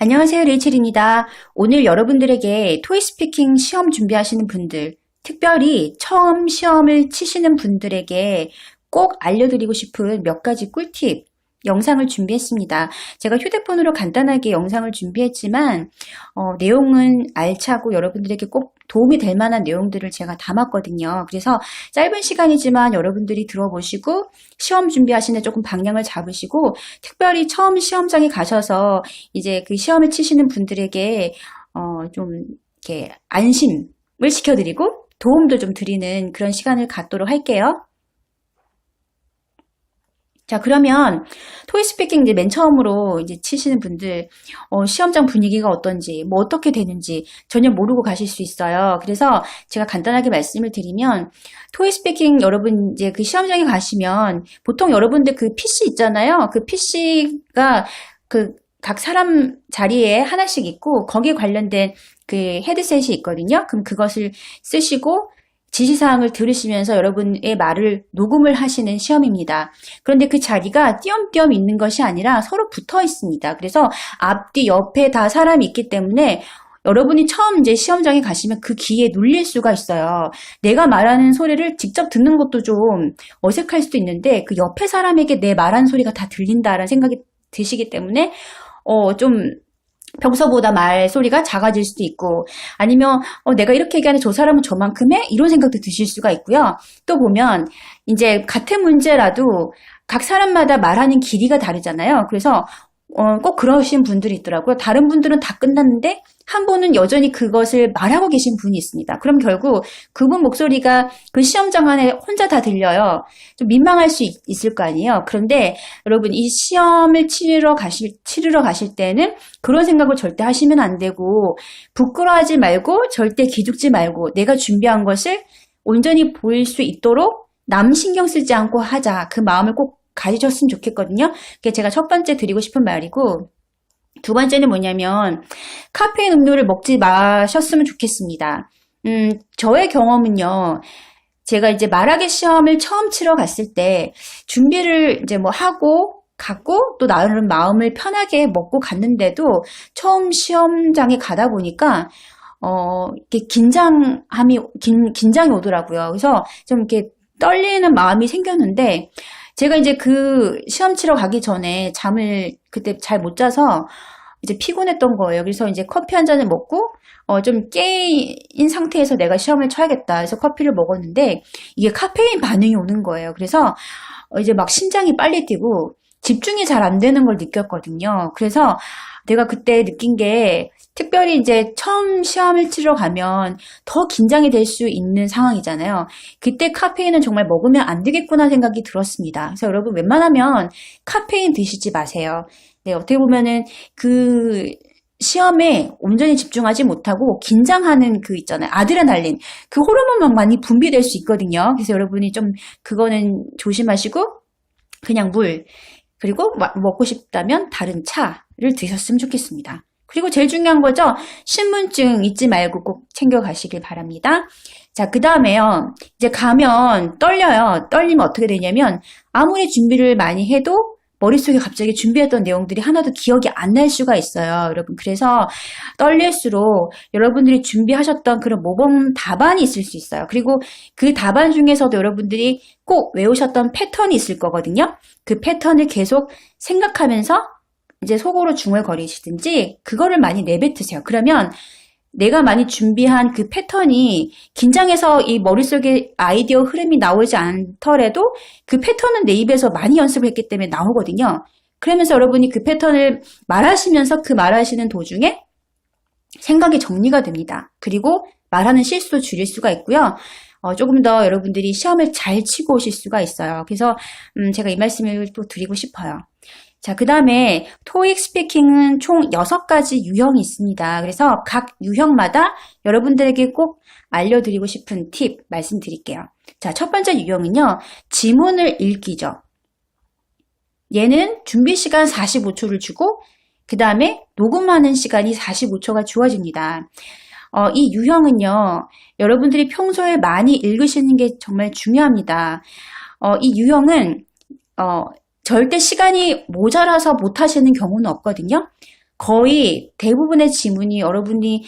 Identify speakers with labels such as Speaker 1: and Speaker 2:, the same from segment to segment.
Speaker 1: 안녕하세요, 레이첼입니다. 오늘 여러분들에게 토익스피킹 시험 준비하시는 분들, 특별히 처음 시험을 치시는 분들에게 꼭 알려드리고 싶은 몇 가지 꿀팁 영상을 준비했습니다. 제가 휴대폰으로 간단하게 영상을 준비했지만 내용은 알차고 여러분들에게 꼭 도움이 될 만한 내용들을 제가 담았거든요. 그래서 짧은 시간이지만 여러분들이 들어보시고 시험 준비하시는 조금 방향을 잡으시고, 특별히 처음 시험장에 가셔서 이제 그 시험을 치시는 분들에게 좀 이렇게 안심을 시켜드리고 도움도 좀 드리는 그런 시간을 갖도록 할게요. 자, 그러면 토익스피킹 이제 맨 처음으로 이제 치시는 분들, 시험장 분위기가 어떤지, 뭐 어떻게 되는지 전혀 모르고 가실 수 있어요. 그래서 제가 간단하게 말씀을 드리면, 토익스피킹 여러분 이제 그 시험장에 가시면 보통 여러분들 그 PC 있잖아요. 그 PC가 그 각 사람 자리에 하나씩 있고 거기에 관련된 그 헤드셋이 있거든요. 그럼 그것을 쓰시고 지시사항을 들으시면서 여러분의 말을 녹음을 하시는 시험입니다. 그런데 그 자리가 띄엄띄엄 있는 것이 아니라 서로 붙어 있습니다. 그래서 앞뒤 옆에 다 사람이 있기 때문에 여러분이 처음 이제 시험장에 가시면 그 귀에 눌릴 수가 있어요. 내가 말하는 소리를 직접 듣는 것도 좀 어색할 수도 있는데 그 옆에 사람에게 내 말하는 소리가 다 들린다라는 생각이 드시기 때문에 좀 평소보다 말소리가 작아질 수도 있고, 아니면 내가 이렇게 얘기하는데 저 사람은 저만큼 해? 이런 생각도 드실 수가 있고요. 또 보면 이제 같은 문제라도 각 사람마다 말하는 길이가 다르잖아요. 그래서 꼭 그러신 분들이 있더라고요. 다른 분들은 다 끝났는데 한 분은 여전히 그것을 말하고 계신 분이 있습니다. 그럼 결국 그분 목소리가 그 시험장 안에 혼자 다 들려요. 좀 민망할 수 있을 거 아니에요. 그런데 여러분, 이 시험을 치르러 가실 때는 그런 생각을 절대 하시면 안 되고, 부끄러워하지 말고 절대 기죽지 말고 내가 준비한 것을 온전히 보일 수 있도록 남 신경 쓰지 않고 하자. 그 마음을 꼭 가지셨으면 좋겠거든요. 그게 제가 첫 번째 드리고 싶은 말이고, 두 번째는 뭐냐면 카페인 음료를 먹지 마셨으면 좋겠습니다. 저의 경험은요, 제가 이제 말하기 시험을 처음 치러 갔을 때 준비를 이제 뭐 하고 갔고 또 나름 마음을 편하게 먹고 갔는데도 처음 시험장에 가다 보니까 이렇게 긴장이 오더라고요. 그래서 좀 이렇게 떨리는 마음이 생겼는데, 제가 이제 그 시험 치러 가기 전에 잠을 그때 잘 못 자서 이제 피곤했던 거예요. 그래서 이제 커피 한 잔을 먹고 좀 깨인 상태에서 내가 시험을 쳐야겠다 해서 커피를 먹었는데, 이게 카페인 반응이 오는 거예요. 그래서 이제 막 심장이 빨리 뛰고 집중이 잘 안 되는 걸 느꼈거든요. 그래서 내가 그때 느낀 게, 특별히 이제 처음 시험을 치러 가면 더 긴장이 될 수 있는 상황이잖아요. 그때 카페인은 정말 먹으면 안 되겠구나 생각이 들었습니다. 그래서 여러분, 웬만하면 카페인 드시지 마세요. 네, 어떻게 보면은 그 시험에 온전히 집중하지 못하고 긴장하는 그 있잖아요. 아드레날린. 그 호르몬만 많이 분비될 수 있거든요. 그래서 여러분이 좀 그거는 조심하시고 그냥 물, 그리고 먹고 싶다면 다른 차를 드셨으면 좋겠습니다. 그리고 제일 중요한 거죠. 신분증 잊지 말고 꼭 챙겨가시길 바랍니다. 자, 그 다음에요. 이제 가면 떨려요. 떨리면 어떻게 되냐면 아무리 준비를 많이 해도 머릿속에 갑자기 준비했던 내용들이 하나도 기억이 안 날 수가 있어요. 여러분, 그래서 떨릴수록 여러분들이 준비하셨던 그런 모범 답안이 있을 수 있어요. 그리고 그 답안 중에서도 여러분들이 꼭 외우셨던 패턴이 있을 거거든요. 그 패턴을 계속 생각하면서 이제 속으로 중얼거리시든지 그거를 많이 내뱉으세요. 그러면 내가 많이 준비한 그 패턴이 긴장해서 이 머릿속에 아이디어 흐름이 나오지 않더라도 그 패턴은 내 입에서 많이 연습을 했기 때문에 나오거든요. 그러면서 여러분이 그 패턴을 말하시면서 그 말하시는 도중에 생각이 정리가 됩니다. 그리고 말하는 실수도 줄일 수가 있고요. 조금 더 여러분들이 시험을 잘 치고 오실 수가 있어요. 그래서 제가 이 말씀을 또 드리고 싶어요. 자, 그 다음에 토익 스피킹은 총 6가지 유형이 있습니다. 그래서 각 유형마다 여러분들에게 꼭 알려드리고 싶은 팁 말씀드릴게요. 자, 첫 번째 유형은요, 지문을 읽기죠. 얘는 준비 시간 45초를 주고 그 다음에 녹음하는 시간이 45초가 주어집니다. 이 유형은요, 여러분들이 평소에 많이 읽으시는 게 정말 중요합니다. 이 유형은 절대 시간이 모자라서 못하시는 경우는 없거든요. 거의 대부분의 지문이 여러분이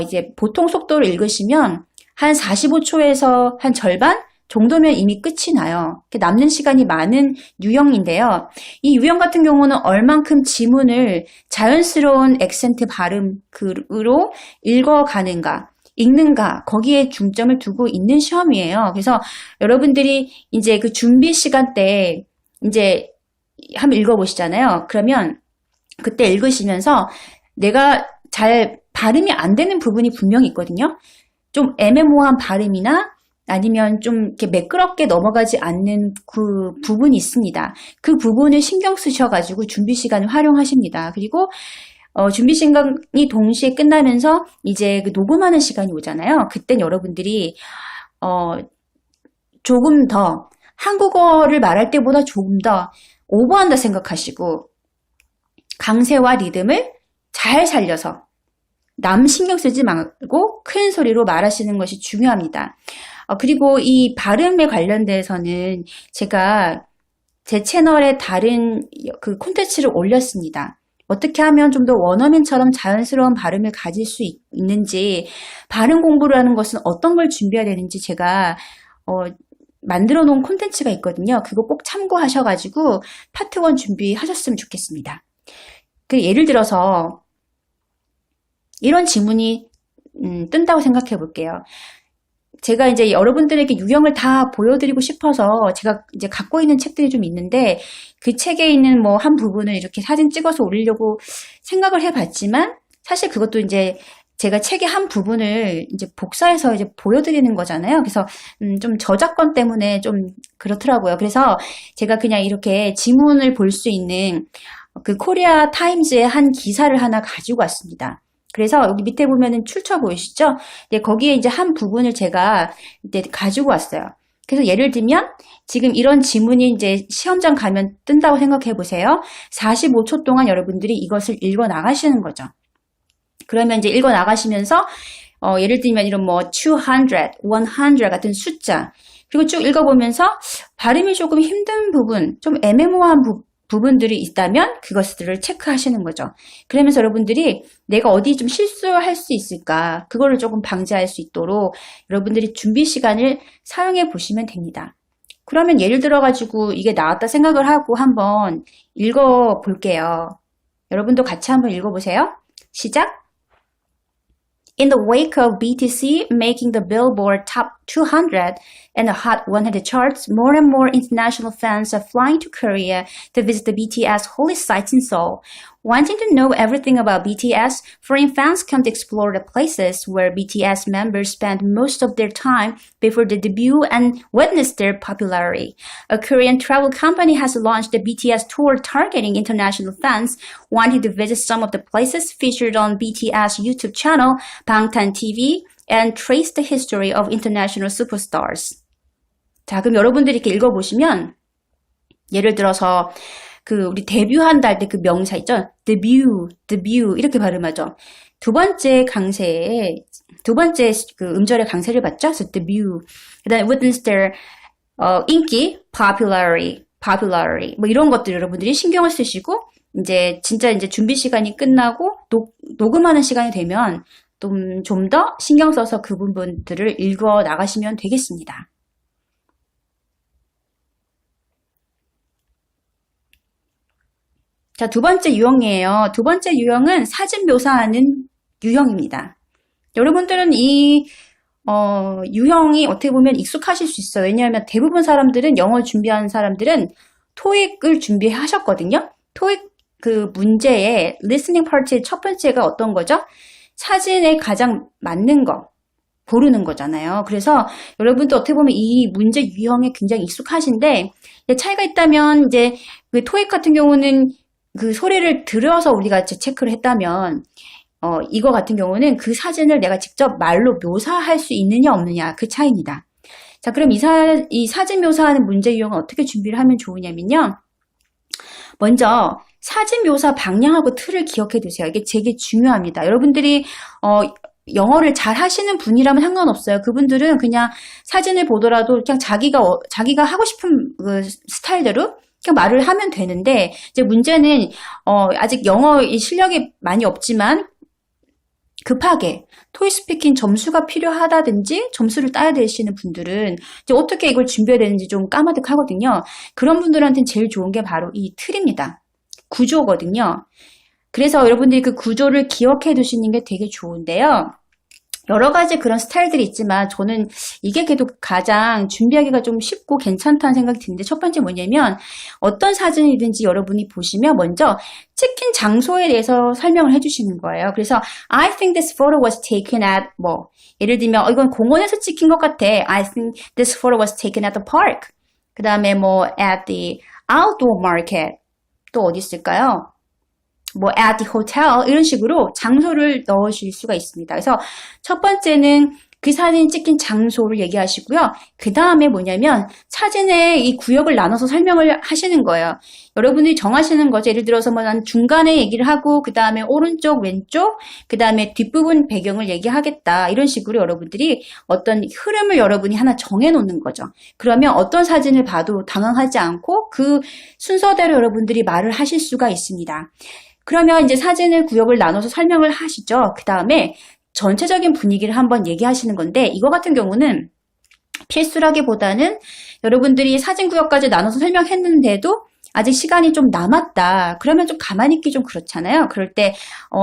Speaker 1: 이제 보통 속도로 읽으시면 한 45초에서 한 절반 정도면 이미 끝이 나요. 남는 시간이 많은 유형인데요. 이 유형 같은 경우는 얼만큼 지문을 자연스러운 액센트 발음으로 읽어가는가, 읽는가, 거기에 중점을 두고 있는 시험이에요. 그래서 여러분들이 이제 그 준비 시간 때 이제 한번 읽어보시잖아요. 그러면 그때 읽으시면서 내가 잘 발음이 안 되는 부분이 분명히 있거든요. 좀 애매모호한 발음이나 아니면 좀 이렇게 매끄럽게 넘어가지 않는 그 부분이 있습니다. 그 부분을 신경 쓰셔가지고 준비 시간을 활용하십니다. 그리고 준비 시간이 동시에 끝나면서 이제 그 녹음하는 시간이 오잖아요. 그땐 여러분들이 조금 더 한국어를 말할 때보다 조금 더 오버한다 생각하시고 강세와 리듬을 잘 살려서 남 신경 쓰지 말고 큰 소리로 말하시는 것이 중요합니다. 그리고 이 발음에 관련돼서는 제가 제 채널에 다른 그 콘텐츠를 올렸습니다. 어떻게 하면 좀 더 원어민처럼 자연스러운 발음을 가질 수 있는지, 발음 공부를 하는 것은 어떤 걸 준비해야 되는지 제가 만들어 놓은 콘텐츠가 있거든요. 그거 꼭 참고하셔가지고 파트 1 준비하셨으면 좋겠습니다. 예를 들어서 이런 지문이 뜬다고 생각해 볼게요. 제가 이제 여러분들에게 유형을 다 보여드리고 싶어서 제가 이제 갖고 있는 책들이 좀 있는데 그 책에 있는 뭐 한 부분을 이렇게 사진 찍어서 올리려고 생각을 해봤지만 사실 그것도 이제 제가 책의 한 부분을 이제 복사해서 이제 보여드리는 거잖아요. 그래서 좀 저작권 때문에 좀 그렇더라고요. 그래서 제가 그냥 이렇게 지문을 볼 수 있는 그 코리아 타임즈의 한 기사를 하나 가지고 왔습니다. 그래서 여기 밑에 보면은 출처 보이시죠? 네, 거기에 이제 한 부분을 제가 이제 가지고 왔어요. 그래서 예를 들면 지금 이런 지문이 이제 시험장 가면 뜬다고 생각해 보세요. 45초 동안 여러분들이 이것을 읽어 나가시는 거죠. 그러면 이제 읽어 나가시면서 예를 들면 이런 뭐 200, 100 같은 숫자 그리고 쭉 읽어보면서 발음이 조금 힘든 부분, 좀 애매모호한 부분들이 있다면 그것들을 체크하시는 거죠. 그러면서 여러분들이 내가 어디 좀 실수할 수 있을까 그거를 조금 방지할 수 있도록 여러분들이 준비 시간을 사용해 보시면 됩니다. 그러면 예를 들어 가지고 이게 나왔다 생각을 하고 한번 읽어 볼게요. 여러분도 같이 한번 읽어 보세요. 시작! In the wake of BTS making the Billboard Top 200 and the Hot 100 charts, more and more international fans are flying to Korea to visit the BTS holy sites in Seoul. Wanting to know everything about BTS, foreign fans come to explore the places where BTS members spend most of their time before the debut and witness their popularity. A Korean travel company has launched the BTS tour targeting international fans wanting to visit some of the places featured on BTS YouTube channel, Bangtan TV, and trace the history of international superstars. 자, 그럼 여러분들이 이렇게 읽어보시면 예를 들어서 우리 데뷔한다 할 때 그 명사 있죠? debut 이렇게 발음하죠. 두 번째 그 음절의 강세를 받죠? 그래서 debut. 그다음에 witness their 인기, popularity 뭐 이런 것들 여러분들이 신경을 쓰시고 이제 진짜 이제 준비 시간이 끝나고 녹음하는 시간이 되면 좀 더 신경 써서 그 부분들을 읽어 나가시면 되겠습니다. 자, 두 번째 유형이에요. 두 번째 유형은 사진 묘사하는 유형입니다. 여러분들은 이 유형이 어떻게 보면 익숙하실 수 있어요. 왜냐하면 대부분 사람들은 영어 준비하는 사람들은 토익을 준비하셨거든요. 토익 그 문제의 listening part의 첫 번째가 어떤 거죠? 사진에 가장 맞는 거 고르는 거잖아요. 그래서 여러분도 어떻게 보면 이 문제 유형에 굉장히 익숙하신데 차이가 있다면 이제 그 토익 같은 경우는 그 소리를 들어서 우리가 체크를 했다면 이거 같은 경우는 그 사진을 내가 직접 말로 묘사할 수 있느냐 없느냐 그 차이입니다. 자, 그럼 이 사진 묘사하는 문제 유형은 어떻게 준비를 하면 좋으냐면요. 먼저 사진 묘사 방향하고 틀을 기억해 두세요. 이게 되게 중요합니다. 여러분들이 영어를 잘 하시는 분이라면 상관없어요. 그분들은 그냥 사진을 보더라도 그냥 자기가 하고 싶은 그 스타일대로 그냥 말을 하면 되는데, 이제 문제는, 아직 영어 실력이 많이 없지만, 급하게 토익 스피킹 점수가 필요하다든지 점수를 따야 되시는 분들은 이제 어떻게 이걸 준비해야 되는지 좀 까마득하거든요. 그런 분들한테는 제일 좋은 게 바로 이 틀입니다. 구조거든요. 그래서 여러분들이 그 구조를 기억해 두시는 게 되게 좋은데요. 여러 가지 그런 스타일들이 있지만 저는 이게 그래도 가장 준비하기가 좀 쉽고 괜찮다는 생각이 드는데, 첫 번째 뭐냐면 어떤 사진이든지 여러분이 보시면 먼저 찍힌 장소에 대해서 설명을 해주시는 거예요. 그래서 I think this photo was taken at 뭐 예를 들면 이건 공원에서 찍힌 것 같아. I think this photo was taken at the park. 그 다음에 뭐 at the outdoor market. 또 어디 있을까요? 뭐 at the hotel 이런 식으로 장소를 넣으실 수가 있습니다. 그래서 첫 번째는 그 사진 찍힌 장소를 얘기하시고요. 그 다음에 뭐냐면 사진의 이 구역을 나눠서 설명을 하시는 거예요. 여러분들이 정하시는 거죠. 예를 들어서 뭐 난 중간에 얘기를 하고 그 다음에 오른쪽, 왼쪽, 그 다음에 뒷부분 배경을 얘기하겠다. 이런 식으로 여러분들이 어떤 흐름을 여러분이 하나 정해놓는 거죠. 그러면 어떤 사진을 봐도 당황하지 않고 그 순서대로 여러분들이 말을 하실 수가 있습니다. 그러면 이제 사진을 구역을 나눠서 설명을 하시죠. 그 다음에 전체적인 분위기를 한번 얘기하시는 건데, 이거 같은 경우는 필수라기보다는 여러분들이 사진 구역까지 나눠서 설명했는데도 아직 시간이 좀 남았다. 그러면 좀 가만히 있기 좀 그렇잖아요. 그럴 때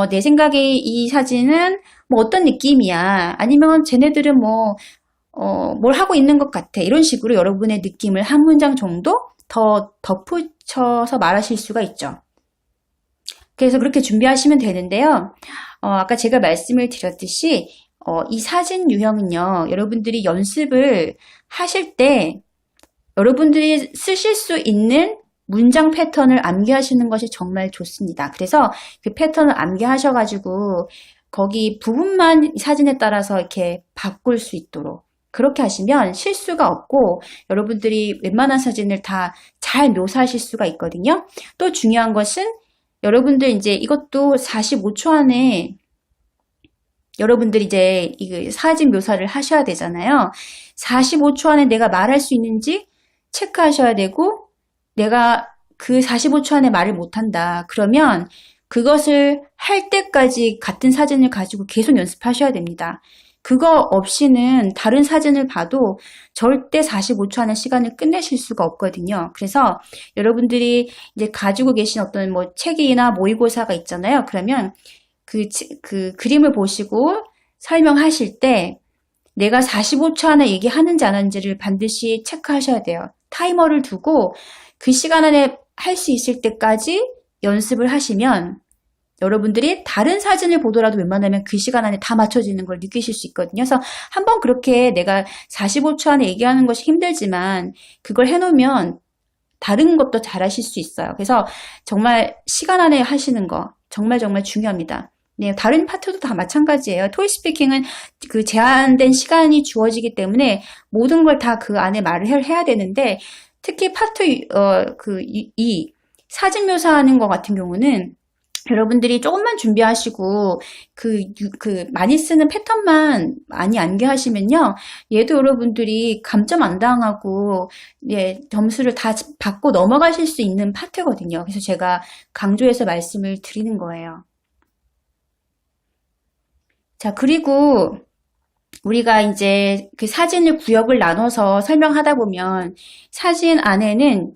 Speaker 1: 내 생각에 이 사진은 뭐 어떤 느낌이야. 아니면 쟤네들은 뭘 하고 있는 것 같아. 이런 식으로 여러분의 느낌을 한 문장 정도 더 덧붙여서 말하실 수가 있죠. 그래서 그렇게 준비하시면 되는데요. 아까 제가 말씀을 드렸듯이 이 사진 유형은요. 여러분들이 연습을 하실 때 여러분들이 쓰실 수 있는 문장 패턴을 암기하시는 것이 정말 좋습니다. 그래서 그 패턴을 암기하셔가지고 거기 부분만 사진에 따라서 이렇게 바꿀 수 있도록 그렇게 하시면 실수가 없고 여러분들이 웬만한 사진을 다 잘 묘사하실 수가 있거든요. 또 중요한 것은 여러분들 이제 이것도 45초 안에 여러분들이 이제 이 사진 묘사를 하셔야 되잖아요. 45초 안에 내가 말할 수 있는지 체크하셔야 되고, 내가 그 45초 안에 말을 못한다. 그러면 그것을 할 때까지 같은 사진을 가지고 계속 연습하셔야 됩니다. 그거 없이는 다른 사진을 봐도 절대 45초 안에 시간을 끝내실 수가 없거든요. 그래서 여러분들이 이제 가지고 계신 어떤 뭐 책이나 모의고사가 있잖아요. 그러면 그 그림을 보시고 설명하실 때 내가 45초 안에 얘기하는지 안 하는지를 반드시 체크하셔야 돼요. 타이머를 두고 그 시간 안에 할 수 있을 때까지 연습을 하시면 여러분들이 다른 사진을 보더라도 웬만하면 그 시간 안에 다 맞춰지는 걸 느끼실 수 있거든요. 그래서 한번 그렇게 내가 45초 안에 얘기하는 것이 힘들지만 그걸 해놓으면 다른 것도 잘 하실 수 있어요. 그래서 정말 시간 안에 하시는 거 정말 중요합니다. 네, 다른 파트도 다 마찬가지예요. 토익 스피킹은 그 제한된 시간이 주어지기 때문에 모든 걸 다 그 안에 말을 해야 되는데 특히 파트 이 사진 묘사하는 거 같은 경우는 여러분들이 조금만 준비하시고 많이 쓰는 패턴만 많이 암기하시면요. 얘도 여러분들이 감점 안 당하고 예, 점수를 다 받고 넘어가실 수 있는 파트거든요. 그래서 제가 강조해서 말씀을 드리는 거예요. 자, 그리고 우리가 이제 그 사진을 구역을 나눠서 설명하다 보면 사진 안에는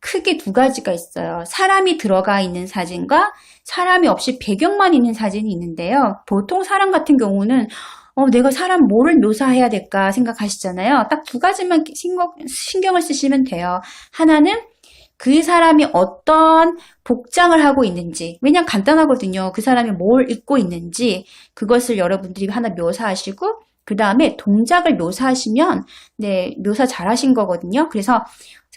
Speaker 1: 크게 두 가지가 있어요. 사람이 들어가 있는 사진과 사람이 없이 배경만 있는 사진이 있는데요. 보통 사람 같은 경우는 내가 사람 뭐를 묘사해야 될까 생각하시잖아요. 딱 두 가지만 신경을 쓰시면 돼요. 하나는 그 사람이 어떤 복장을 하고 있는지, 왜냐면 간단하거든요. 그 사람이 뭘 입고 있는지 그것을 여러분들이 하나 묘사하시고 그 다음에 동작을 묘사하시면 네, 묘사 잘하신 거거든요. 그래서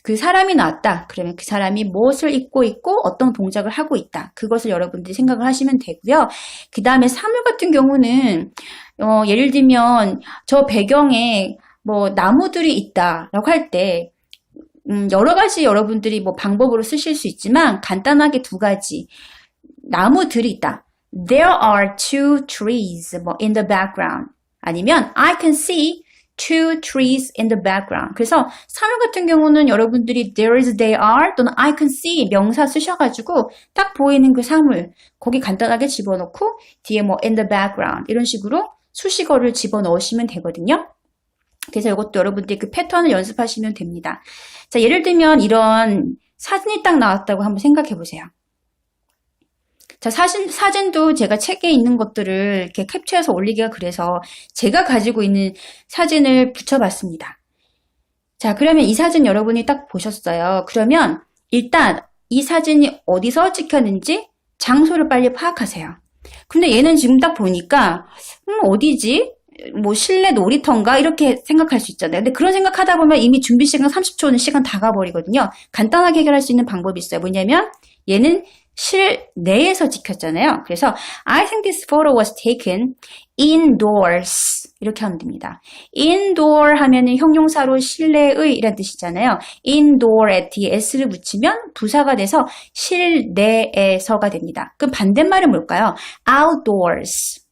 Speaker 1: 그 사람이 나왔다. 그러면 그 사람이 무엇을 입고 있고 어떤 동작을 하고 있다. 그것을 여러분들이 생각을 하시면 되고요. 그 다음에 사물 같은 경우는 예를 들면 저 배경에 뭐 나무들이 있다라고 할 때 여러 가지 여러분들이 뭐 방법으로 쓰실 수 있지만 간단하게 두 가지. 나무들이 있다. There are two trees in the background. 아니면 I can see two trees in the background. 그래서 사물 같은 경우는 여러분들이 there is, they are 또는 I can see 명사 쓰셔가지고 딱 보이는 그 사물 거기 간단하게 집어넣고 뒤에 뭐 in the background 이런 식으로 수식어를 집어넣으시면 되거든요. 그래서 이것도 여러분들이 그 패턴을 연습하시면 됩니다. 자, 예를 들면 이런 사진이 딱 나왔다고 한번 생각해 보세요. 자, 사진도 제가 책에 있는 것들을 이렇게 캡처해서 올리기가 그래서 제가 가지고 있는 사진을 붙여봤습니다. 자, 그러면 이 사진 여러분이 딱 보셨어요. 그러면 일단 이 사진이 어디서 찍혔는지 장소를 빨리 파악하세요. 근데 얘는 지금 딱 보니까 어디지? 뭐 실내 놀이터인가? 이렇게 생각할 수 있잖아요. 근데 그런 생각하다 보면 이미 준비 시간 30초는 시간 다 가버리거든요. 간단하게 해결할 수 있는 방법이 있어요. 뭐냐면 얘는 실내에서 찍혔잖아요. 그래서 I think this photo was taken indoors 이렇게 하면 됩니다. indoor 하면은 형용사로 실내의 이란 뜻이잖아요. indoor에 뒤에 s를 붙이면 부사가 돼서 실내에서가 됩니다. 그럼 반대말은 뭘까요? outdoors.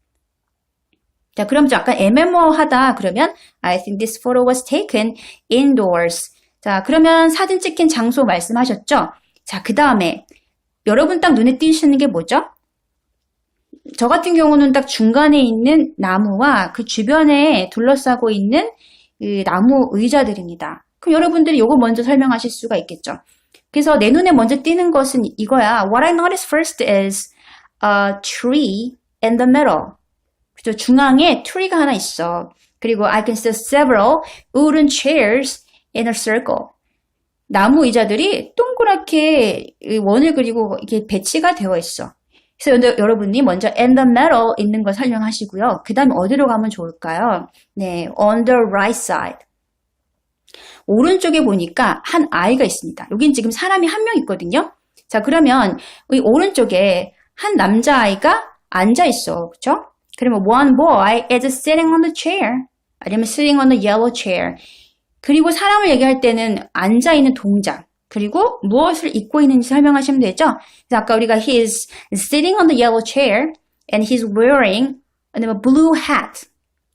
Speaker 1: 자, 그럼 좀 약간 애매모호하다 그러면 I think this photo was taken indoors. 자, 그러면 사진 찍힌 장소 말씀하셨죠? 자, 그 다음에 여러분 딱 눈에 띄시는 게 뭐죠? 저 같은 경우는 딱 중간에 있는 나무와 그 주변에 둘러싸고 있는 그 나무 의자들입니다. 그럼 여러분들이 이거 먼저 설명하실 수가 있겠죠. 그래서 내 눈에 먼저 띄는 것은 이거야. What I noticed first is a tree in the middle. 그죠? 중앙에 tree가 하나 있어. 그리고 I can see several wooden chairs in a circle. 나무 의자들이 동그랗게 원을 그리고 이렇게 배치가 되어 있어. 그래서 여러분이 먼저 in the middle 있는 거 설명하시고요. 그 다음에 어디로 가면 좋을까요? 네, on the right side. 오른쪽에 보니까 한 아이가 있습니다. 여긴 지금 사람이 한 명 있거든요. 자, 그러면 이 오른쪽에 한 남자아이가 앉아 있어. 그렇죠? 그러면 one boy is sitting on the chair. 아니면 sitting on the yellow chair. 그리고 사람을 얘기할 때는 앉아있는 동작, 그리고 무엇을 입고 있는지 설명하시면 되죠? 그래서 아까 우리가 he is sitting on the yellow chair and he's wearing a blue hat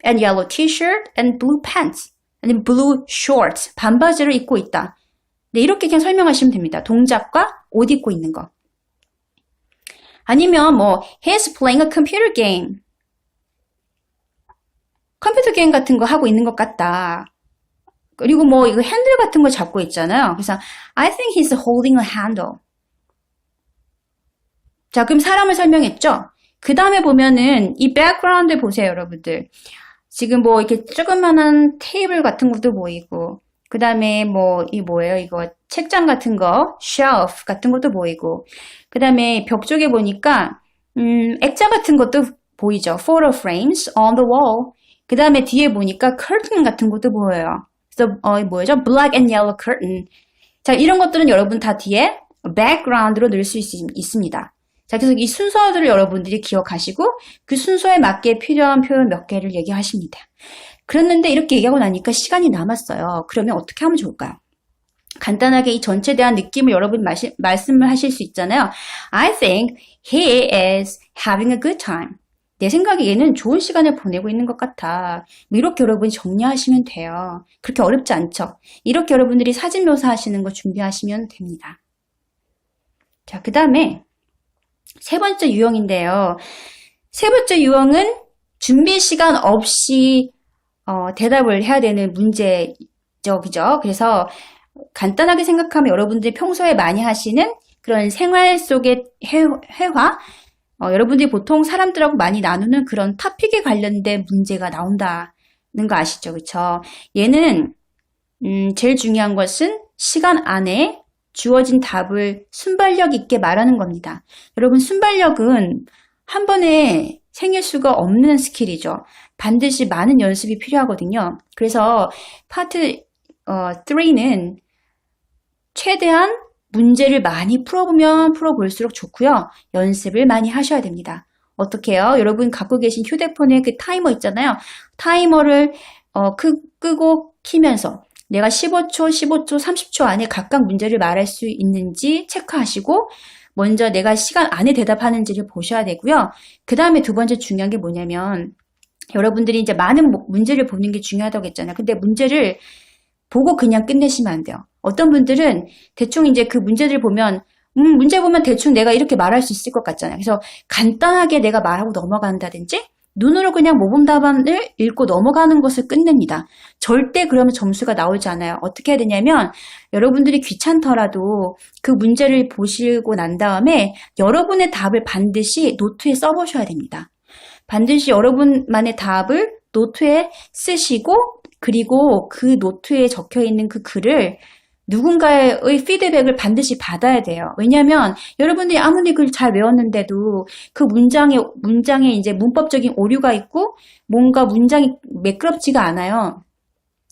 Speaker 1: and yellow t-shirt and blue pants and blue shorts, 반바지를 입고 있다. 네, 이렇게 그냥 설명하시면 됩니다. 동작과 옷 입고 있는 거. 아니면 뭐 he's playing a computer game. 컴퓨터 게임 같은 거 하고 있는 것 같다. 그리고 뭐 이거 핸들 같은 거 잡고 있잖아요. 그래서 I think he's holding a handle. 자, 그럼 사람을 설명했죠? 그 다음에 보면은 이 백그라운드 보세요, 여러분들. 지금 뭐 이렇게 조그만한 테이블 같은 것도 보이고, 그 다음에 뭐 이 뭐예요? 이거 책장 같은 거, shelf 같은 것도 보이고, 그 다음에 벽 쪽에 보니까 액자 같은 것도 보이죠? photo frames on the wall. 그 다음에 뒤에 보니까 curtain 같은 것도 보여요. 그래서 뭐죠? black and yellow curtain. 자, 이런 것들은 여러분 다 뒤에 background로 넣을 수 있습니다. 자, 그래서 이 순서들을 여러분들이 기억하시고 그 순서에 맞게 필요한 표현 몇 개를 얘기하십니다. 그랬는데 이렇게 얘기하고 나니까 시간이 남았어요. 그러면 어떻게 하면 좋을까요? 간단하게 이 전체에 대한 느낌을 여러분 말씀을 하실 수 있잖아요. I think he is having a good time. 내 생각에 얘는 좋은 시간을 보내고 있는 것 같아. 뭐 이렇게 여러분이 정리하시면 돼요. 그렇게 어렵지 않죠? 이렇게 여러분들이 사진 묘사하시는 거 준비하시면 됩니다. 자, 그 다음에 세 번째 유형인데요. 세 번째 유형은 준비 시간 없이 대답을 해야 되는 문제죠. 그죠? 그래서 간단하게 생각하면 여러분들이 평소에 많이 하시는 그런 생활 속의 회화, 여러분들이 보통 사람들하고 많이 나누는 그런 토픽에 관련된 문제가 나온다는 거 아시죠? 그쵸? 얘는 제일 중요한 것은 시간 안에 주어진 답을 순발력 있게 말하는 겁니다. 여러분, 순발력은 한 번에 생길 수가 없는 스킬이죠. 반드시 많은 연습이 필요하거든요. 그래서 파트 3는 최대한 문제를 많이 풀어보면 풀어볼수록 좋고요. 연습을 많이 하셔야 됩니다. 어떻게 해요? 여러분 갖고 계신 휴대폰에 그 타이머 있잖아요. 타이머를 끄고 키면서 내가 15초, 15초, 30초 안에 각각 문제를 말할 수 있는지 체크하시고 먼저 내가 시간 안에 대답하는지를 보셔야 되고요. 그 다음에 두 번째 중요한 게 뭐냐면 여러분들이 이제 많은 문제를 보는 게 중요하다고 했잖아요. 근데 문제를 보고 그냥 끝내시면 안 돼요. 어떤 분들은 대충 이제 그 문제들 보면 문제 보면 대충 내가 이렇게 말할 수 있을 것 같잖아요. 그래서 간단하게 내가 말하고 넘어간다든지 눈으로 그냥 모범 답안을 읽고 넘어가는 것을 끝냅니다. 절대 그러면 점수가 나오지 않아요. 어떻게 해야 되냐면 여러분들이 귀찮더라도 그 문제를 보시고 난 다음에 여러분의 답을 반드시 노트에 써보셔야 됩니다. 반드시 여러분만의 답을 노트에 쓰시고 그리고 그 노트에 적혀 있는 그 글을 누군가의 피드백을 반드시 받아야 돼요. 왜냐하면 여러분들이 아무리 글 잘 외웠는데도 그 문장에 이제 문법적인 오류가 있고 뭔가 문장이 매끄럽지가 않아요.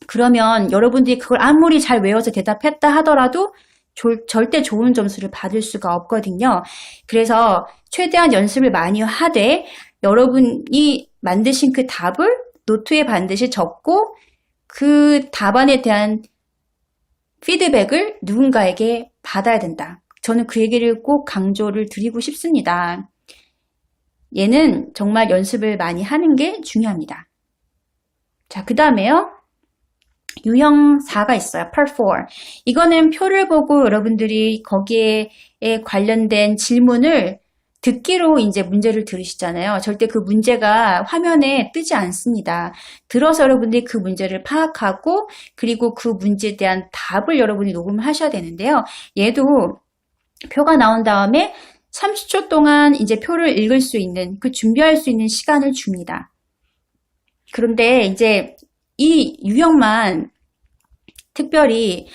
Speaker 1: 그러면 여러분들이 그걸 아무리 잘 외워서 대답했다 하더라도 절대 좋은 점수를 받을 수가 없거든요. 그래서 최대한 연습을 많이 하되 여러분이 만드신 그 답을 노트에 반드시 적고 그 답안에 대한 피드백을 누군가에게 받아야 된다. 저는 그 얘기를 꼭 강조를 드리고 싶습니다. 얘는 정말 연습을 많이 하는 게 중요합니다. 자, 그 다음에요. 유형 4가 있어요. Part 4. 이거는 표를 보고 여러분들이 거기에 관련된 질문을 듣기로 이제 문제를 들으시잖아요. 절대 그 문제가 화면에 뜨지 않습니다. 들어서 여러분들이 그 문제를 파악하고 그리고 그 문제에 대한 답을 여러분이 녹음을 하셔야 되는데요. 얘도 표가 나온 다음에 30초 동안 이제 표를 읽을 수 있는, 그 준비할 수 있는 시간을 줍니다. 그런데 이제 이 유형만 특별히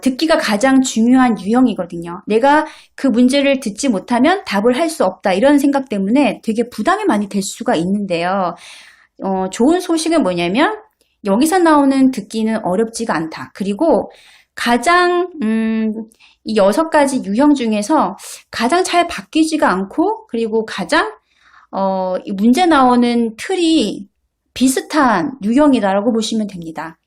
Speaker 1: 듣기가 가장 중요한 유형이거든요. 내가 그 문제를 듣지 못하면 답을 할 수 없다 이런 생각 때문에 되게 부담이 많이 될 수가 있는데요. 좋은 소식은 뭐냐면 여기서 나오는 듣기는 어렵지가 않다. 그리고 가장 이 6가지 유형 중에서 가장 잘 바뀌지가 않고 그리고 가장 이 문제 나오는 틀이 비슷한 유형이다라고 보시면 됩니다.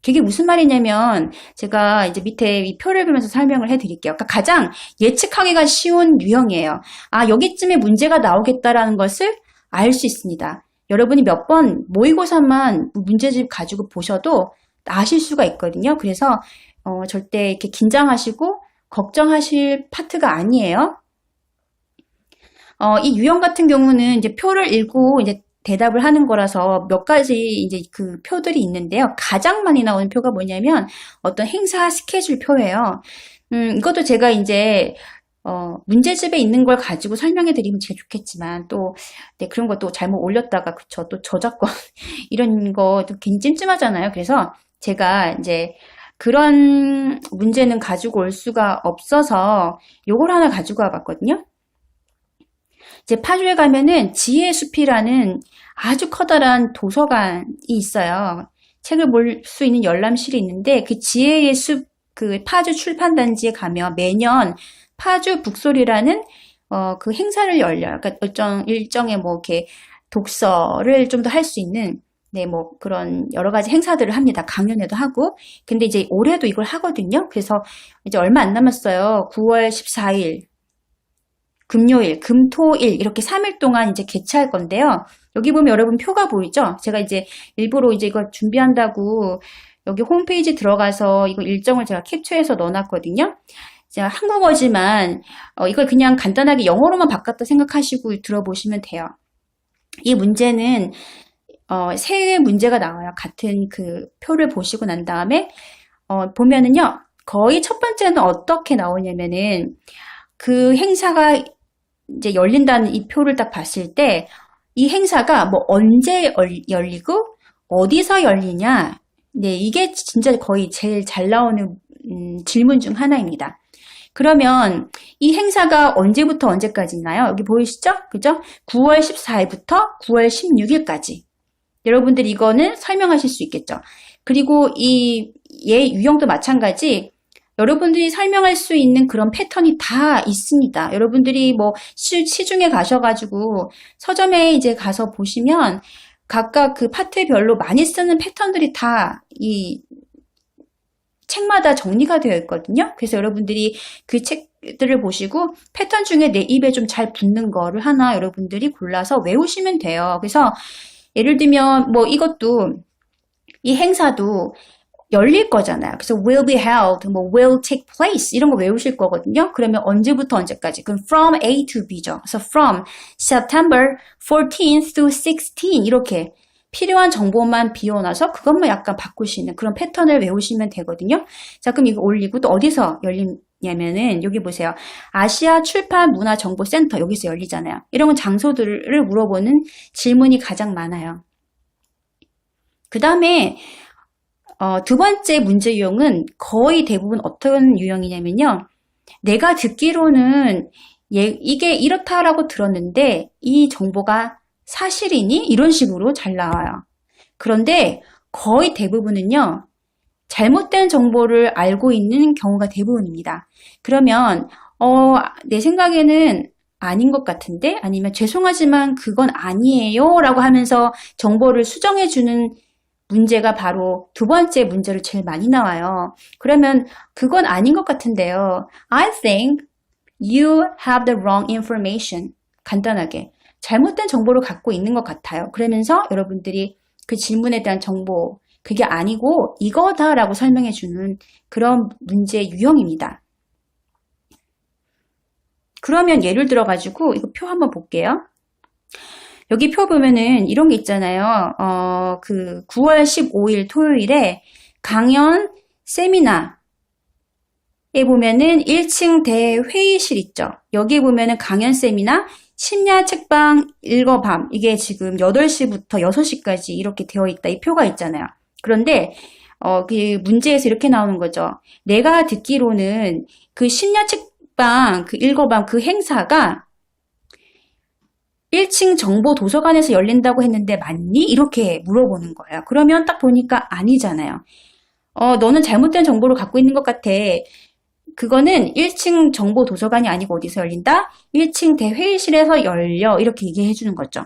Speaker 1: 그게 무슨 말이냐면 제가 이제 밑에 이 표를 보면서 설명을 해드릴게요. 그러니까 가장 예측하기가 쉬운 유형이에요. 아, 여기쯤에 문제가 나오겠다라는 것을 알 수 있습니다. 여러분이 몇 번 모의고사만 문제집 가지고 보셔도 아실 수가 있거든요. 그래서 절대 이렇게 긴장하시고 걱정하실 파트가 아니에요. 이 유형 같은 경우는 이제 표를 읽고 이제 대답을 하는 거라서 몇 가지 이제 그 표들이 있는데요. 가장 많이 나오는 표가 뭐냐면 어떤 행사 스케줄 표예요. 이것도 제가 이제 문제집에 있는 걸 가지고 설명해 드리면 제일 좋겠지만 또 네, 그런 것도 잘못 올렸다가 그쵸 또 저작권 이런 거도 괜히 찜찜하잖아요. 그래서 제가 이제 그런 문제는 가지고 올 수가 없어서 요걸 하나 가지고 와봤거든요. 이제 파주에 가면은 지혜의 숲이라는 아주 커다란 도서관이 있어요. 책을 볼 수 있는 열람실이 있는데 그 지혜의 숲 그 파주 출판단지에 가면 매년 파주 북소리라는 그 행사를 열려요. 그러니까 일정의 뭐 이렇게 독서를 좀 더 할 수 있는 네, 뭐 그런 여러 가지 행사들을 합니다. 강연회도 하고. 근데 이제 올해도 이걸 하거든요. 그래서 이제 얼마 안 남았어요. 9월 14일 금요일, 금토일 이렇게 3일 동안 이제 개최할 건데요. 여기 보면 여러분 표가 보이죠? 제가 이제 일부러 이제 이걸 준비한다고 여기 홈페이지 들어가서 이거 일정을 제가 캡처해서 넣어놨거든요. 제가 한국어지만 이걸 그냥 간단하게 영어로만 바꿨다 생각하시고 들어보시면 돼요. 이 문제는 세 문제가 나와요. 같은 그 표를 보시고 난 다음에 보면은요. 거의 첫 번째는 어떻게 나오냐면은 그 행사가 이제 열린다는 이 표를 딱 봤을 때 이 행사가 뭐 언제 열리고 어디서 열리냐. 네, 이게 진짜 거의 제일 잘 나오는 질문 중 하나입니다. 그러면 이 행사가 언제부터 언제까지나요? 여기 보이시죠? 그죠? 9월 14일부터 9월 16일까지. 여러분들 이거는 설명하실 수 있겠죠? 그리고 이 얘 유형도 마찬가지. 여러분들이 설명할 수 있는 그런 패턴이 다 있습니다. 여러분들이 뭐 시중에 가셔가지고 서점에 이제 가서 보시면 각각 그 파트별로 많이 쓰는 패턴들이 다 이 책마다 정리가 되어 있거든요. 그래서 여러분들이 그 책들을 보시고 패턴 중에 내 입에 좀 잘 붙는 거를 하나 여러분들이 골라서 외우시면 돼요. 그래서 예를 들면 뭐 이것도 이 행사도 열릴 거잖아요. 그래서 will be held, 뭐 will take place 이런 거 외우실 거거든요. 그러면 언제부터 언제까지? 그럼 from A to B죠. 그래서 from September 14th to 16 이렇게 필요한 정보만 비워놔서 그것만 약간 바꾸시는 그런 패턴을 외우시면 되거든요. 자, 그럼 이거 올리고 또 어디서 열리냐면은 여기 보세요. 아시아 출판 문화 정보 센터 여기서 열리잖아요. 이런 건 장소들을 물어보는 질문이 가장 많아요. 그 다음에 두 번째 문제 유형은 거의 대부분 어떤 유형이냐면요. 내가 듣기로는 이게 이렇다라고 들었는데 이 정보가 사실이니? 이런 식으로 잘 나와요. 그런데 거의 대부분은요. 잘못된 정보를 알고 있는 경우가 대부분입니다. 그러면 내 생각에는 아닌 것 같은데? 아니면 죄송하지만 그건 아니에요 라고 하면서 정보를 수정해주는 문제가 바로 두 번째 문제로 제일 많이 나와요. 그러면 그건 아닌 것 같은데요. I think you have the wrong information. 간단하게. 잘못된 정보를 갖고 있는 것 같아요. 그러면서 여러분들이 그 질문에 대한 정보, 그게 아니고 이거다라고 설명해주는 그런 문제 유형입니다. 그러면 예를 들어가지고 이거 표 한번 볼게요. 여기 표 보면은 이런 게 있잖아요. 그 9월 15일 토요일에 강연 세미나에 보면은 1층 대회의실 있죠. 여기 보면은 강연 세미나 심야 책방 읽어밤 이게 지금 8시부터 6시까지 이렇게 되어 있다. 이 표가 있잖아요. 그런데 그 문제에서 이렇게 나오는 거죠. 내가 듣기로는 그 심야 책방 그 읽어밤 그 행사가 1층 정보 도서관에서 열린다고 했는데 맞니? 이렇게 물어보는 거예요. 그러면 딱 보니까 아니잖아요. 너는 잘못된 정보를 갖고 있는 것 같아. 그거는 1층 정보 도서관이 아니고 어디서 열린다? 1층 대회의실에서 열려. 이렇게 얘기해 주는 거죠.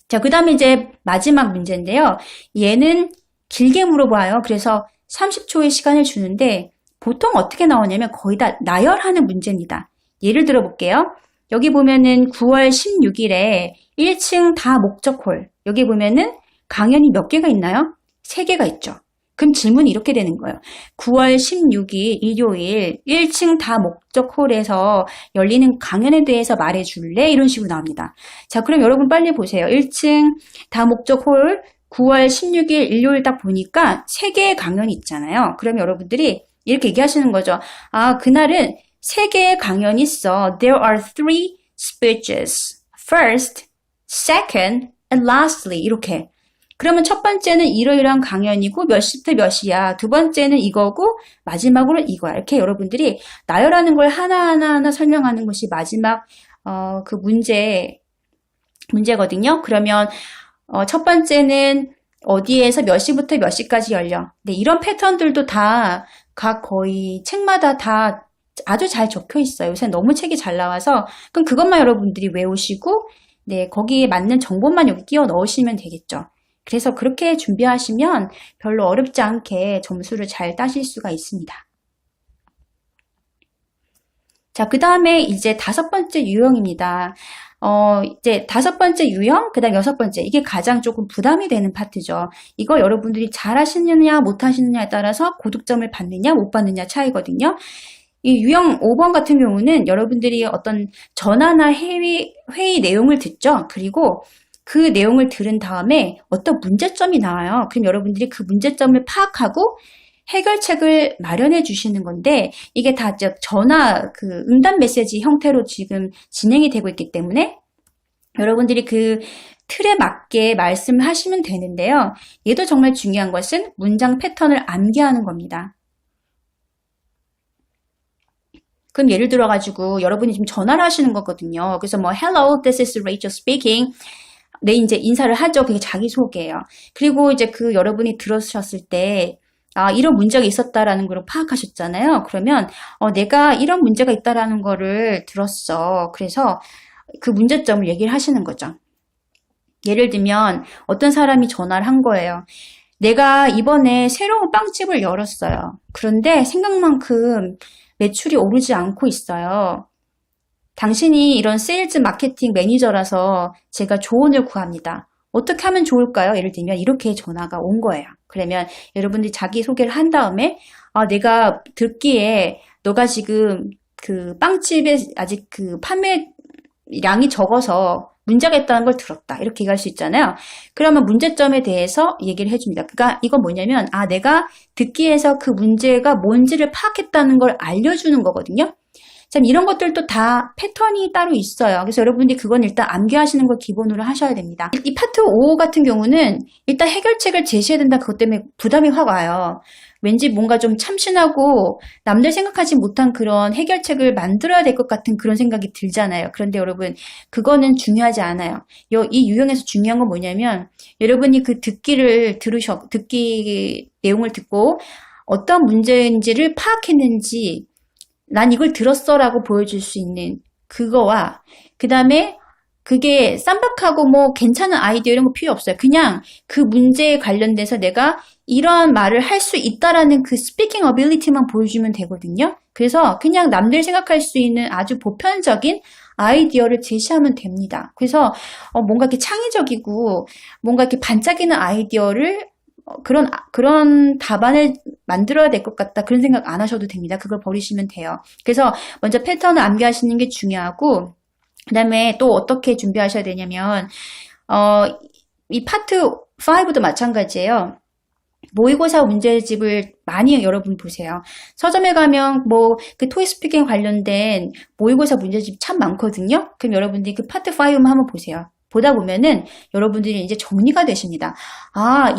Speaker 1: 자, 그 다음에 이제 마지막 문제인데요. 얘는 길게 물어봐요. 그래서 30초의 시간을 주는데 보통 어떻게 나오냐면 거의 다 나열하는 문제입니다. 예를 들어 볼게요. 여기 보면은 9월 16일에 1층 다 목적홀. 여기 보면은 강연이 몇 개가 있나요? 3개가 있죠. 그럼 질문이 이렇게 되는 거예요. 9월 16일 일요일 1층 다 목적홀에서 열리는 강연에 대해서 말해줄래? 이런 식으로 나옵니다. 자, 그럼 여러분 빨리 보세요. 1층 다 목적홀 9월 16일 일요일 딱 보니까 3개의 강연이 있잖아요. 그러면 여러분들이 이렇게 얘기하시는 거죠. 아, 그날은 3개의 강연이 있어. There are 3 speeches. First, second, and lastly. 이렇게. 그러면 첫 번째는 이러이러한 강연이고 몇 시부터 몇 시야. 두 번째는 이거고 마지막으로 이거야. 이렇게 여러분들이 나열하는 걸 하나하나 설명하는 것이 마지막 그 문제거든요. 그러면 첫 번째는 어디에서 몇 시부터 몇 시까지 열려. 네, 이런 패턴들도 다 각 거의 책마다 다 아주 잘 적혀 있어요. 요새 너무 책이 잘 나와서 그럼 그것만 여러분들이 외우시고 네, 거기에 맞는 정보만 여기 끼워 넣으시면 되겠죠. 그래서 그렇게 준비하시면 별로 어렵지 않게 점수를 잘 따실 수가 있습니다. 자, 그 다음에 이제 5번째 유형입니다. 이제 5번째 유형, 그 다음 6번째. 이게 가장 조금 부담이 되는 파트죠. 이거 여러분들이 잘 하시느냐, 못 하시느냐에 따라서 고득점을 받느냐, 못 받느냐 차이거든요. 이 유형 5번 같은 경우는 여러분들이 어떤 전화나 회의 내용을 듣죠. 그리고 그 내용을 들은 다음에 어떤 문제점이 나와요. 그럼 여러분들이 그 문제점을 파악하고 해결책을 마련해 주시는 건데 이게 다 전화 그 응답 메시지 형태로 지금 진행이 되고 있기 때문에 여러분들이 그 틀에 맞게 말씀하시면 되는데요. 얘도 정말 중요한 것은 문장 패턴을 암기하는 겁니다. 그럼 예를 들어가지고 여러분이 지금 전화를 하시는 거거든요. 그래서 뭐 Hello, this is Rachel speaking. 네, 이제 인사를 하죠. 그게 자기소개예요. 그리고 이제 그 여러분이 들으셨을 때 아, 이런 문제가 있었다라는 걸 파악하셨잖아요. 그러면 내가 이런 문제가 있다라는 거를 들었어. 그래서 그 문제점을 얘기를 하시는 거죠. 예를 들면 어떤 사람이 전화를 한 거예요. 내가 이번에 새로운 빵집을 열었어요. 그런데 생각만큼 매출이 오르지 않고 있어요. 당신이 이런 세일즈 마케팅 매니저라서 제가 조언을 구합니다. 어떻게 하면 좋을까요? 예를 들면 이렇게 전화가 온 거예요. 그러면 여러분들이 자기소개를 한 다음에 내가 듣기에 너가 지금 그 빵집에 아직 그 판매량이 적어서 문제가 있다는 걸 들었다. 이렇게 얘기할 수 있잖아요. 그러면 문제점에 대해서 얘기를 해줍니다. 그러니까 이건 뭐냐면 내가 듣기에서 그 문제가 뭔지를 파악했다는 걸 알려주는 거거든요. 참 이런 것들도 다 패턴이 따로 있어요. 그래서 여러분들이 그건 일단 암기하시는 걸 기본으로 하셔야 됩니다. 이 파트 5 같은 경우는 일단 해결책을 제시해야 된다. 그것 때문에 부담이 확 와요. 왠지 뭔가 좀 참신하고 남들 생각하지 못한 그런 해결책을 만들어야 될 것 같은 그런 생각이 들잖아요. 그런데 여러분 그거는 중요하지 않아요. 이 유형에서 중요한 건 뭐냐면 여러분이 그 듣기 내용을 듣고 어떤 문제인지를 파악했는지 난 이걸 들었어 라고 보여줄 수 있는 그거와 그 다음에 그게 쌈박하고 뭐 괜찮은 아이디어 이런 거 필요 없어요. 그냥 그 문제에 관련돼서 내가 이런 말을 할 수 있다라는 그 스피킹 어빌리티만 보여주면 되거든요. 그래서 그냥 남들 생각할 수 있는 아주 보편적인 아이디어를 제시하면 됩니다. 그래서 뭔가 이렇게 창의적이고 뭔가 이렇게 반짝이는 아이디어를 그런 답안을 만들어야 될 것 같다. 그런 생각 안 하셔도 됩니다. 그걸 버리시면 돼요. 그래서 먼저 패턴을 암기하시는 게 중요하고 그 다음에 또 어떻게 준비하셔야 되냐면 이 파트 5도 마찬가지예요. 모의고사 문제집을 많이 여러분 보세요. 서점에 가면 뭐 그 토익 스피킹 관련된 모의고사 문제집 참 많거든요. 그럼 여러분들이 그 파트 5만 한번 보세요. 보다 보면은 여러분들이 이제 정리가 되십니다.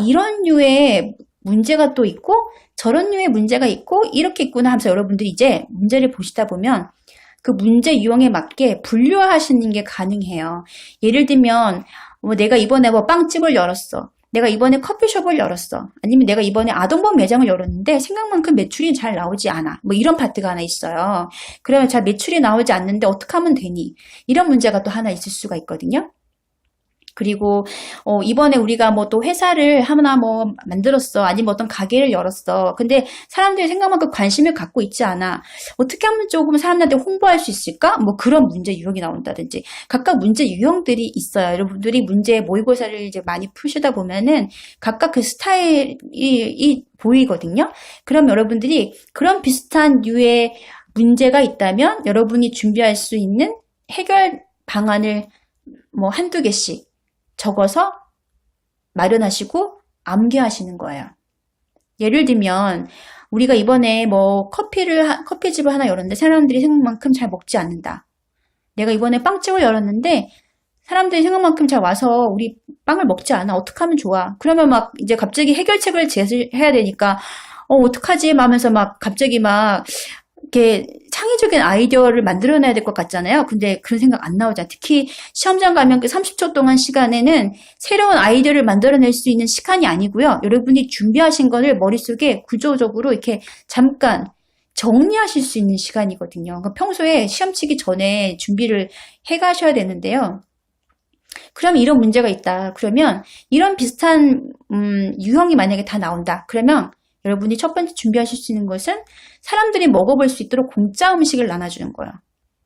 Speaker 1: 이런 류의 문제가 또 있고 저런 류의 문제가 있고 이렇게 있구나 하면서 여러분들이 이제 문제를 보시다 보면 그 문제 유형에 맞게 분류하시는 게 가능해요. 예를 들면 내가 이번에 빵집을 열었어. 내가 이번에 커피숍을 열었어. 아니면 내가 이번에 아동보험 매장을 열었는데 생각만큼 매출이 잘 나오지 않아. 이런 파트가 하나 있어요. 그러면 잘 매출이 나오지 않는데 어떻게 하면 되니? 이런 문제가 또 하나 있을 수가 있거든요. 그리고 이번에 우리가 또 회사를 하나 만들었어. 아니면 어떤 가게를 열었어. 근데 사람들이 생각만큼 관심을 갖고 있지 않아. 어떻게 하면 조금 사람들한테 홍보할 수 있을까? 그런 문제 유형이 나온다든지. 각각 문제 유형들이 있어요. 여러분들이 문제 모의고사를 이제 많이 푸시다 보면은 각각 그 스타일이 보이거든요. 그럼 여러분들이 그런 비슷한 류의 문제가 있다면 여러분이 준비할 수 있는 해결 방안을 한두 개씩 적어서 마련하시고 암기하시는 거예요. 예를 들면 우리가 이번에 커피집을 하나 열었는데 사람들이 생각만큼 잘 먹지 않는다. 내가 이번에 빵집을 열었는데 사람들이 생각만큼 잘 와서 우리 빵을 먹지 않아. 어떻게 하면 좋아? 그러면 이제 갑자기 해결책을 제시해야 되니까 어떡하지? 하면서 갑자기 이렇게 창의적인 아이디어를 만들어내야 될 것 같잖아요. 근데 그런 생각 안 나오잖아요. 특히 시험장 가면 그 30초 동안 시간에는 새로운 아이디어를 만들어낼 수 있는 시간이 아니고요. 여러분이 준비하신 거를 머릿속에 구조적으로 이렇게 잠깐 정리하실 수 있는 시간이거든요. 그러니까 평소에 시험 치기 전에 준비를 해 가셔야 되는데요. 그럼 이런 문제가 있다. 그러면 이런 비슷한 유형이 만약에 다 나온다. 그러면 여러분이 첫 번째 준비하실 수 있는 것은 사람들이 먹어볼 수 있도록 공짜 음식을 나눠주는 거예요.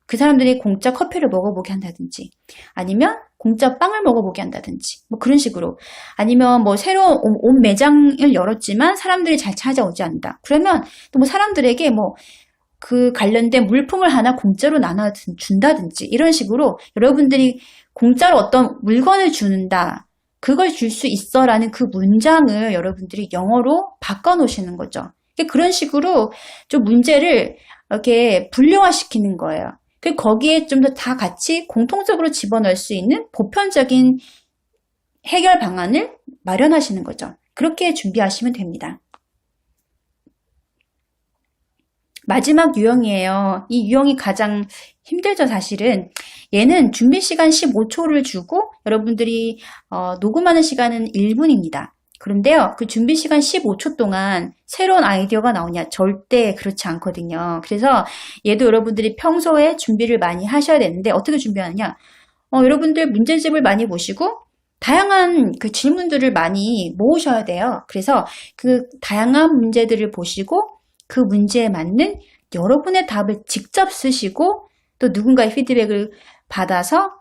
Speaker 1: 그 사람들이 공짜 커피를 먹어보게 한다든지 아니면 공짜 빵을 먹어보게 한다든지 그런 식으로 아니면 새로운 옷 매장을 열었지만 사람들이 잘 찾아오지 않는다. 그러면 또 사람들에게 그 관련된 물품을 하나 공짜로 나눠준다든지 이런 식으로 여러분들이 공짜로 어떤 물건을 주는다. 그걸 줄 수 있어 라는 그 문장을 여러분들이 영어로 바꿔놓으시는 거죠. 그런 식으로 좀 문제를 이렇게 분류화시키는 거예요. 거기에 좀 더 다 같이 공통적으로 집어넣을 수 있는 보편적인 해결 방안을 마련하시는 거죠. 그렇게 준비하시면 됩니다. 마지막 유형이에요. 이 유형이 가장 힘들죠, 사실은. 얘는 준비 시간 15초를 주고 여러분들이 녹음하는 시간은 1분입니다. 그런데요, 그 준비 시간 15초 동안 새로운 아이디어가 나오냐? 절대 그렇지 않거든요. 그래서 얘도 여러분들이 평소에 준비를 많이 하셔야 되는데 어떻게 준비하느냐? 여러분들 문제집을 많이 보시고 다양한 그 질문들을 많이 모으셔야 돼요. 그래서 그 다양한 문제들을 보시고 그 문제에 맞는 여러분의 답을 직접 쓰시고 또 누군가의 피드백을 받아서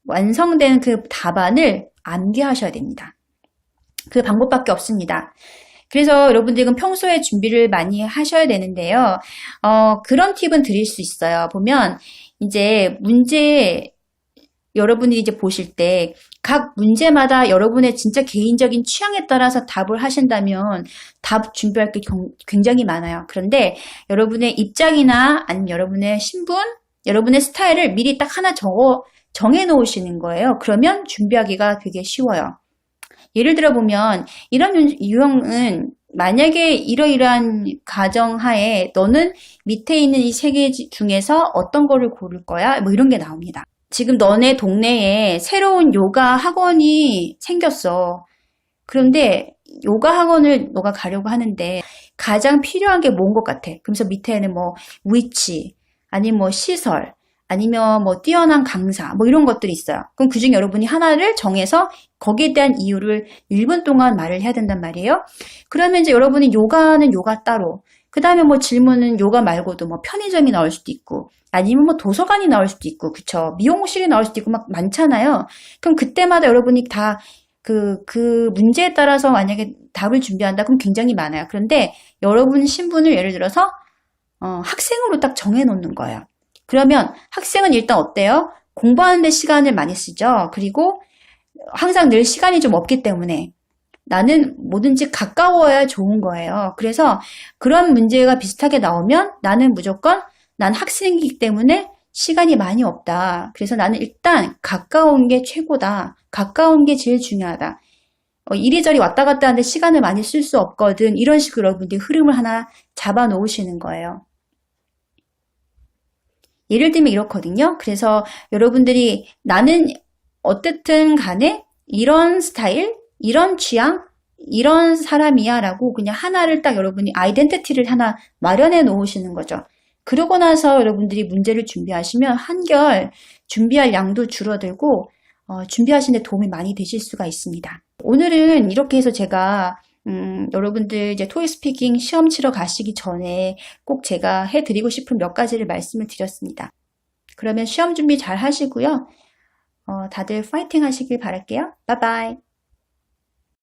Speaker 1: 완성된 그 답안을 암기하셔야 됩니다. 그 방법밖에 없습니다. 그래서 여러분들은 평소에 준비를 많이 하셔야 되는데요. 그런 팁은 드릴 수 있어요. 보면 이제 문제 여러분이 이제 보실 때 각 문제마다 여러분의 진짜 개인적인 취향에 따라서 답을 하신다면 답 준비할 게 굉장히 많아요. 그런데 여러분의 입장이나 아니면 여러분의 신분, 여러분의 스타일을 미리 딱 하나 정해 놓으시는 거예요. 그러면 준비하기가 되게 쉬워요. 예를 들어 보면 이런 유형은 만약에 이러이러한 가정하에 너는 밑에 있는 이 세 개 중에서 어떤 거를 고를 거야? 뭐 이런 게 나옵니다. 지금 너네 동네에 새로운 요가 학원이 생겼어. 그런데 요가 학원을 너가 가려고 하는데 가장 필요한 게 뭔 것 같아? 그러면서 밑에는 뭐 위치, 아니면 뭐 시설, 아니면 뭐 뛰어난 강사, 뭐 이런 것들이 있어요. 그럼 그중에 여러분이 하나를 정해서 거기에 대한 이유를 1분 동안 말을 해야 된단 말이에요. 그러면 이제 여러분이 요가는 요가 따로, 그 다음에 뭐 질문은 요가 말고도 뭐 편의점이 나올 수도 있고, 아니면 뭐 도서관이 나올 수도 있고, 그쵸? 미용실이 나올 수도 있고 막 많잖아요. 그럼 그때마다 여러분이 다 그 문제에 따라서 만약에 답을 준비한다 그럼 굉장히 많아요. 그런데 여러분 신분을 예를 들어서 학생으로 딱 정해놓는 거예요. 그러면 학생은 일단 어때요? 공부하는 데 시간을 많이 쓰죠. 그리고 항상 늘 시간이 좀 없기 때문에 나는 뭐든지 가까워야 좋은 거예요. 그래서 그런 문제가 비슷하게 나오면 나는 무조건 난 학생이기 때문에 시간이 많이 없다. 그래서 나는 일단 가까운 게 최고다. 가까운 게 제일 중요하다. 이리저리 왔다 갔다 하는데 시간을 많이 쓸 수 없거든. 이런 식으로 여러분들이 흐름을 하나 잡아 놓으시는 거예요. 예를 들면 이렇거든요. 그래서 여러분들이 나는 어쨌든 간에 이런 스타일, 이런 취향, 이런 사람이야 라고 그냥 하나를 딱 여러분이 아이덴티티를 하나 마련해 놓으시는 거죠. 그러고 나서 여러분들이 문제를 준비하시면 한결 준비할 양도 줄어들고 준비하시는 데 도움이 많이 되실 수가 있습니다. 오늘은 이렇게 해서 제가 여러분들 이제 토익 스피킹 시험 치러 가시기 전에 꼭 제가 해드리고 싶은 몇 가지를 말씀을 드렸습니다. 그러면 시험 준비 잘 하시고요. 다들 파이팅 하시길 바랄게요. 바이바이.